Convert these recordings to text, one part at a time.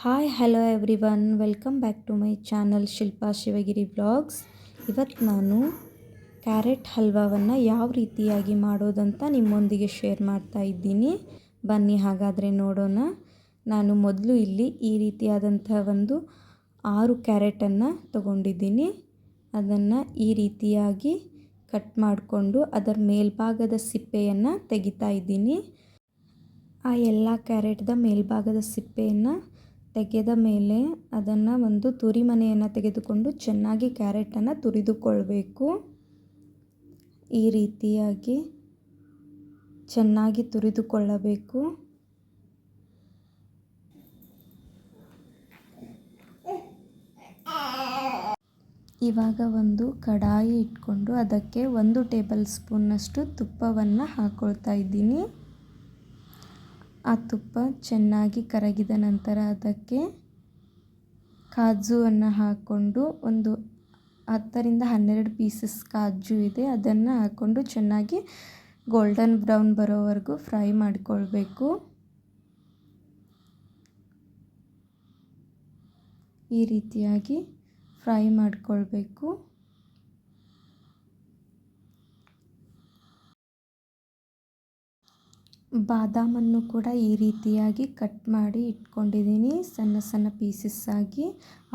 Hi hello everyone, welcome back to my channel Shilpa Shivagiri vlogs. ಇವತ್ತು ನಾನು carrot ಹಲ್ವಾವನ್ನು ಯಾವ ರೀತಿಯಾಗಿ ಮಾಡೋದಂತ ನಿಮ್ಮೊಂದಿಗೆ ಶೇರ್ ಮಾಡ್ತಾ ಇದ್ದೀನಿ. ಬನ್ನಿ ಹಾಗಾದರೆ ನೋಡೋಣ. ನಾನು ಮೊದಲು ಇಲ್ಲಿ ಈ ರೀತಿಯಾದಂಥ ಒಂದು 6 ಕ್ಯಾರೆಟನ್ನು ತಗೊಂಡಿದ್ದೀನಿ. ಅದನ್ನು ಈ ರೀತಿಯಾಗಿ ಕಟ್ ಮಾಡಿಕೊಂಡು ಅದರ ಮೇಲ್ಭಾಗದ ಸಿಪ್ಪೆಯನ್ನು ತೆಗಿತಾ ಇದ್ದೀನಿ. ಆ ಎಲ್ಲ ಕ್ಯಾರೆಟ್ದ ಮೇಲ್ಭಾಗದ ಸಿಪ್ಪೆಯನ್ನು ತೆಗೆದ ಮೇಲೆ ಅದನ್ನು ಒಂದು ತುರಿಮನೆಯನ್ನು ತೆಗೆದುಕೊಂಡು ಚೆನ್ನಾಗಿ ಕ್ಯಾರೆಟನ್ನು ತುರಿದುಕೊಳ್ಬೇಕು. ಈ ರೀತಿಯಾಗಿ ಚೆನ್ನಾಗಿ ತುರಿದುಕೊಳ್ಳಬೇಕು. ಇವಾಗ ಒಂದು ಕಡಾಯಿ ಇಟ್ಕೊಂಡು ಅದಕ್ಕೆ 1 ಟೇಬಲ್ ಸ್ಪೂನ್ನಷ್ಟು ತುಪ್ಪವನ್ನು ಹಾಕ್ಕೊಳ್ತಾ ಇದ್ದೀನಿ. ಆ ತುಪ್ಪ ಚೆನ್ನಾಗಿ ಕರಗಿದ ನಂತರ ಅದಕ್ಕೆ ಕಾಜುವನ್ನು ಹಾಕ್ಕೊಂಡು ಒಂದು 10ರಿಂದ 12 ಪೀಸಸ್ ಕಾಜು ಇದೆ, ಅದನ್ನು ಹಾಕ್ಕೊಂಡು ಚೆನ್ನಾಗಿ ಗೋಲ್ಡನ್ ಬ್ರೌನ್ ಬರೋವರೆಗೂ ಫ್ರೈ ಮಾಡಿಕೊಳ್ಬೇಕು. ಈ ರೀತಿಯಾಗಿ ಫ್ರೈ ಮಾಡಿಕೊಳ್ಬೇಕು. ಬಾದಾಮನ್ನು ಕೂಡ ಈ ರೀತಿಯಾಗಿ ಕಟ್ ಮಾಡಿ ಇಟ್ಕೊಂಡಿದ್ದೀನಿ ಸಣ್ಣ ಸಣ್ಣ ಪೀಸಸ್ ಆಗಿ.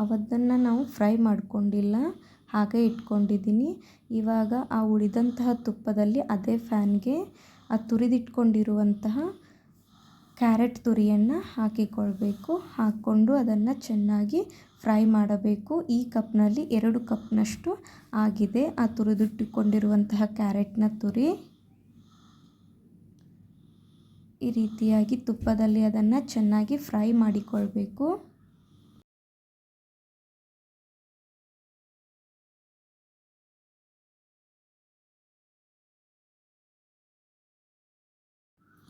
ಅವತ್ತನ್ನು ನಾವು ಫ್ರೈ ಮಾಡ್ಕೊಂಡಿಲ್ಲ, ಹಾಗೆ ಇಟ್ಕೊಂಡಿದ್ದೀನಿ. ಇವಾಗ ಆ ಉಳಿದಂತಹ ತುಪ್ಪದಲ್ಲಿ ಅದೇ ಫ್ಯಾನ್ಗೆ ಆ ತುರಿದಿಟ್ಕೊಂಡಿರುವಂತಹ ಕ್ಯಾರೆಟ್ ತುರಿಯನ್ನು ಹಾಕಿಕೊಳ್ಬೇಕು. ಹಾಕ್ಕೊಂಡು ಅದನ್ನು ಚೆನ್ನಾಗಿ ಫ್ರೈ ಮಾಡಬೇಕು. ಈ ಕಪ್ನಲ್ಲಿ 2 ಕಪ್ನಷ್ಟು ಆಗಿದೆ ಆ ತುರಿದಿಟ್ಟುಕೊಂಡಿರುವಂತಹ ಕ್ಯಾರೆಟ್ನ ತುರಿ. ಈ ರೀತಿಯಾಗಿ ತುಪ್ಪದಲ್ಲಿ ಅದನ್ನು ಚೆನ್ನಾಗಿ ಫ್ರೈ ಮಾಡಿಕೊಳ್ಬೇಕು.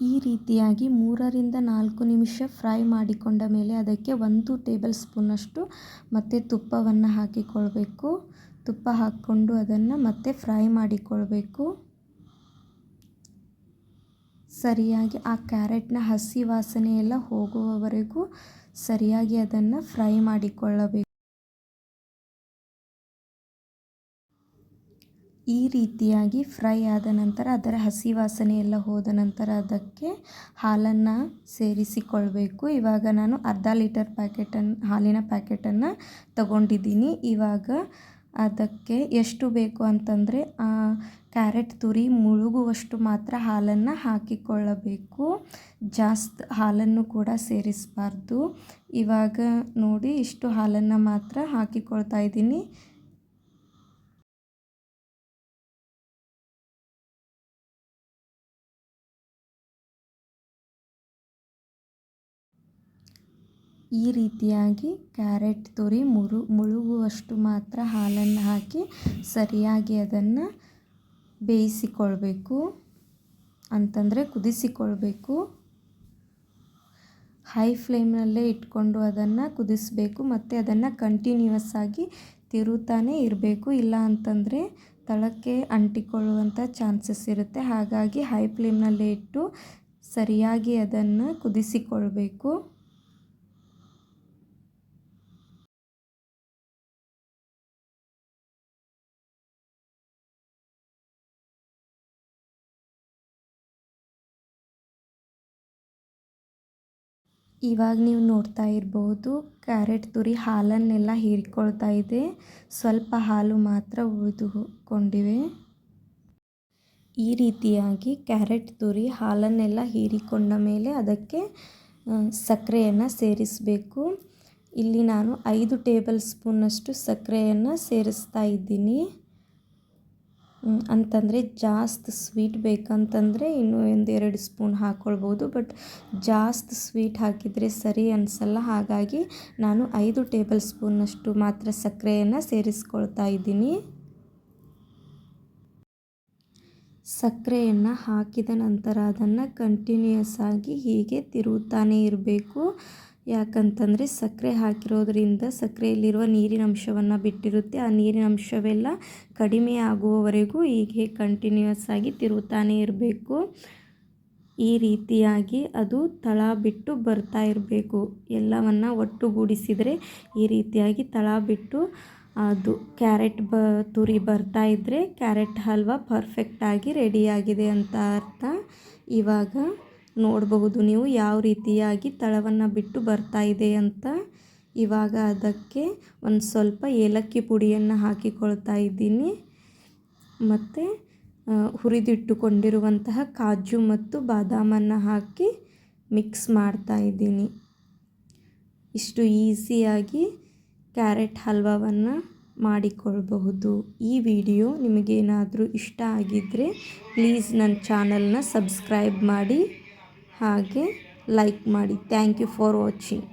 ಈ ರೀತಿಯಾಗಿ 3ರಿಂದ 4 ನಿಮಿಷ ಫ್ರೈ ಮಾಡಿಕೊಂಡ ಮೇಲೆ ಅದಕ್ಕೆ 1 ಟೇಬಲ್ ಸ್ಪೂನಷ್ಟು ಮತ್ತೆ ತುಪ್ಪವನ್ನು ಹಾಕಿಕೊಳ್ಬೇಕು. ತುಪ್ಪ ಹಾಕ್ಕೊಂಡು ಅದನ್ನು ಮತ್ತೆ ಫ್ರೈ ಮಾಡಿಕೊಳ್ಬೇಕು. ಸರಿಯಾಗಿ ಆ ಕ್ಯಾರೆಟ್ನ ಹಸಿ ವಾಸನೆ ಎಲ್ಲ ಹೋಗುವವರೆಗೂ ಸರಿಯಾಗಿ ಅದನ್ನು ಫ್ರೈ ಮಾಡಿಕೊಳ್ಳಬೇಕು. ಈ ರೀತಿಯಾಗಿ ಫ್ರೈ ಆದ ನಂತರ ಅದರ ಹಸಿ ವಾಸನೆ ಎಲ್ಲ ಹೋದ ನಂತರ ಅದಕ್ಕೆ ಹಾಲನ್ನು ಸೇರಿಸಿಕೊಳ್ಬೇಕು. ಇವಾಗ ನಾನು ಅರ್ಧ ಲೀಟರ್ ಹಾಲಿನ ಪ್ಯಾಕೆಟನ್ನು ತಗೊಂಡಿದ್ದೀನಿ. ಇವಾಗ ಅದಕ್ಕೆ ಎಷ್ಟು ಬೇಕು ಅಂತಂದರೆ ಕ್ಯಾರೆಟ್ ತುರಿ ಮುಳುಗುವಷ್ಟು ಮಾತ್ರ ಹಾಲನ್ನು ಹಾಕಿಕೊಳ್ಳಬೇಕು. ಜಾಸ್ತಿ ಹಾಲನ್ನು ಕೂಡ ಸೇರಿಸಬಾರ್ದು. ಇವಾಗ ನೋಡಿ, ಇಷ್ಟು ಹಾಲನ್ನು ಮಾತ್ರ ಹಾಕಿಕೊಳ್ತಾ ಇದ್ದೀನಿ. ಈ ರೀತಿಯಾಗಿ ಕ್ಯಾರೆಟ್ ತುರಿ ಮುಳುಗುವಷ್ಟು ಮಾತ್ರ ಹಾಲನ್ನು ಹಾಕಿ ಸರಿಯಾಗಿ ಅದನ್ನು ಬೇಯಿಸಿಕೊಳ್ಬೇಕು, ಅಂತಂದರೆ ಕುದಿಸಿಕೊಳ್ಬೇಕು. ಹೈ ಫ್ಲೇಮ್ನಲ್ಲೇ ಇಟ್ಕೊಂಡು ಅದನ್ನು ಕುದಿಸಬೇಕು ಮತ್ತು ಅದನ್ನು ಕಂಟಿನ್ಯೂಯಸ್ ಆಗಿ ತಿರುತ್ತಾನೇ ಇರಬೇಕು. ಇಲ್ಲ ಅಂತಂದರೆ ತಳಕ್ಕೆ ಅಂಟಿಕೊಳ್ಳುವಂಥ ಚಾನ್ಸಸ್ ಇರುತ್ತೆ. ಹಾಗಾಗಿ ಹೈ ಫ್ಲೇಮ್ನಲ್ಲೇ ಇಟ್ಟು ಸರಿಯಾಗಿ ಅದನ್ನು ಕುದಿಸಿಕೊಳ್ಬೇಕು. ಇವಾಗ ನೀವು ನೋಡ್ತಾ ಇರ್ಬೋದು, ಕ್ಯಾರೆಟ್ ತುರಿ ಹಾಲನ್ನೆಲ್ಲ ಹೀರಿಕೊಳ್ತಾ ಇದೆ. ಸ್ವಲ್ಪ ಹಾಲು ಮಾತ್ರ ಉಳಿದುಕೊಂಡಿವೆ. ಈ ರೀತಿಯಾಗಿ ಕ್ಯಾರೆಟ್ ತುರಿ ಹಾಲನ್ನೆಲ್ಲ ಹೀರಿಕೊಂಡ ಮೇಲೆ ಅದಕ್ಕೆ ಸಕ್ಕರೆಯನ್ನು ಸೇರಿಸಬೇಕು. ಇಲ್ಲಿ ನಾನು 5 ಟೇಬಲ್ ಸ್ಪೂನಷ್ಟು ಸಕ್ಕರೆಯನ್ನು ಸೇರಿಸ್ತಾ ಇದ್ದೀನಿ. ಅಂತಂದರೆ ಜಾಸ್ತಿ ಸ್ವೀಟ್ ಬೇಕಂತಂದರೆ ಇನ್ನೂ 1-2 ಸ್ಪೂನ್ ಹಾಕ್ಕೊಳ್ಬೋದು. ಬಟ್ ಜಾಸ್ತಿ ಸ್ವೀಟ್ ಹಾಕಿದರೆ ಸರಿ ಅನಿಸಲ್ಲ. ಹಾಗಾಗಿ ನಾನು 5 ಟೇಬಲ್ ಸ್ಪೂನಷ್ಟು ಮಾತ್ರ ಸಕ್ಕರೆಯನ್ನು ಸೇರಿಸ್ಕೊಳ್ತಾ ಇದ್ದೀನಿ. ಸಕ್ಕರೆಯನ್ನು ಹಾಕಿದ ನಂತರ ಅದನ್ನು ಕಂಟಿನ್ಯೂಯಸ್ ಆಗಿ ಹೀಗೆ ತಿರುಗುತ್ತಾನೇ ಇರಬೇಕು. ಯಾಕಂತಂದರೆ ಸಕ್ಕರೆ ಹಾಕಿರೋದ್ರಿಂದ ಸಕ್ಕರೆಯಲ್ಲಿರುವ ನೀರಿನ ಅಂಶವನ್ನು ಬಿಟ್ಟಿರುತ್ತೆ. ಆ ನೀರಿನ ಅಂಶವೆಲ್ಲ ಕಡಿಮೆ ಆಗುವವರೆಗೂ ಹೀಗೆ ಕಂಟಿನ್ಯೂಯಸ್ ಆಗಿ ತಿರುಗುತ್ತಾನೇ ಇರಬೇಕು. ಈ ರೀತಿಯಾಗಿ ಅದು ತಳ ಬಿಟ್ಟು ಬರ್ತಾ ಇರಬೇಕು. ಎಲ್ಲವನ್ನು ಒಟ್ಟುಗೂಡಿಸಿದರೆ ಈ ರೀತಿಯಾಗಿ ತಳ ಬಿಟ್ಟು ಅದು ಕ್ಯಾರೆಟ್ ತುರಿ ಬರ್ತಾ ಇದ್ದರೆ ಕ್ಯಾರೆಟ್ ಹಲ್ವಾ ಪರ್ಫೆಕ್ಟಾಗಿ ರೆಡಿಯಾಗಿದೆ ಅಂತ ಅರ್ಥ. ಇವಾಗ ನೋಡಬಹುದು ನೀವು ಯಾವ ರೀತಿಯಾಗಿ ತಳವನ್ನು ಬಿಟ್ಟು ಬರ್ತಾ ಇದೆ ಅಂತ. ಇವಾಗ ಅದಕ್ಕೆ ಒಂದು ಸ್ವಲ್ಪ ಏಲಕ್ಕಿ ಪುಡಿಯನ್ನು ಹಾಕಿಕೊಳ್ತಾ ಇದ್ದೀನಿ ಮತ್ತು ಹುರಿದಿಟ್ಟುಕೊಂಡಿರುವಂತಹ ಕಾಜು ಮತ್ತು ಬಾದಾಮನ್ನು ಹಾಕಿ ಮಿಕ್ಸ್ ಮಾಡ್ತಾ ಇದ್ದೀನಿ. ಇಷ್ಟು ಈಸಿಯಾಗಿ ಕ್ಯಾರೆಟ್ ಹಲ್ವಾವನ್ನು ಮಾಡಿಕೊಳ್ಬಹುದು. ಈ ವಿಡಿಯೋ ನಿಮಗೇನಾದರೂ ಇಷ್ಟ ಆಗಿದ್ದರೆ ಪ್ಲೀಸ್ ನನ್ನ ಚಾನಲ್ನ ಸಬ್ಸ್ಕ್ರೈಬ್ ಮಾಡಿ ಹಾಗೆ ಲೈಕ್ ಮಾಡಿ. Thank you for watching.